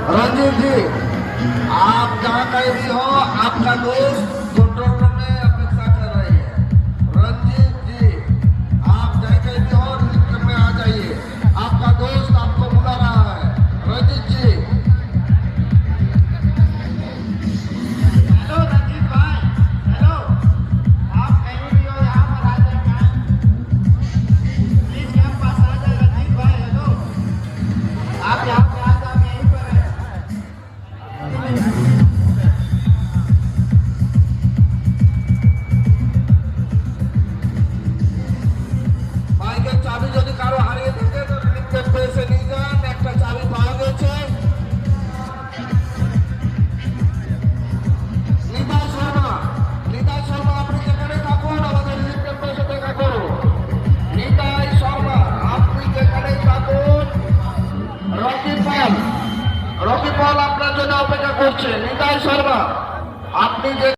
रंजीत जी, आप जहाँ कहीं भी हो, आपका दोस्त कंट्रोल रूम में अपेक्षा कर रही है। रंजीत जी, आप जहाँ कहीं भी हो, लिफ्ट में आ जाइए। आपका दोस्त आपको बुला रहा है। रंजीत जी, हेलो रंजीत भाई, हेलो, आप कहीं भी हो यहाँ पर आ जाए प्लीज यहाँ पास आ जाए रंजीत भाई। हेलो, आप यहाँ पे आ जाओ, यहीं पर है। বাইকের চাবি যদি কারো হারিয়ে থাকে তো লিফটের পেছে নিয়ে যান। একটা চাবি পাওয়া গেছে। নিতাই শর্মা, নিতাই শর্মা, আপনি যেখানে থাকুন আমাদের লিফটের পেছে দেখা করুন। নিতাই শর্মা, আপনি যেখানে থাকুন। রকি পল আপনার জন্য অপেক্ষা করছে। নিতাই শর্মা, আপনি যে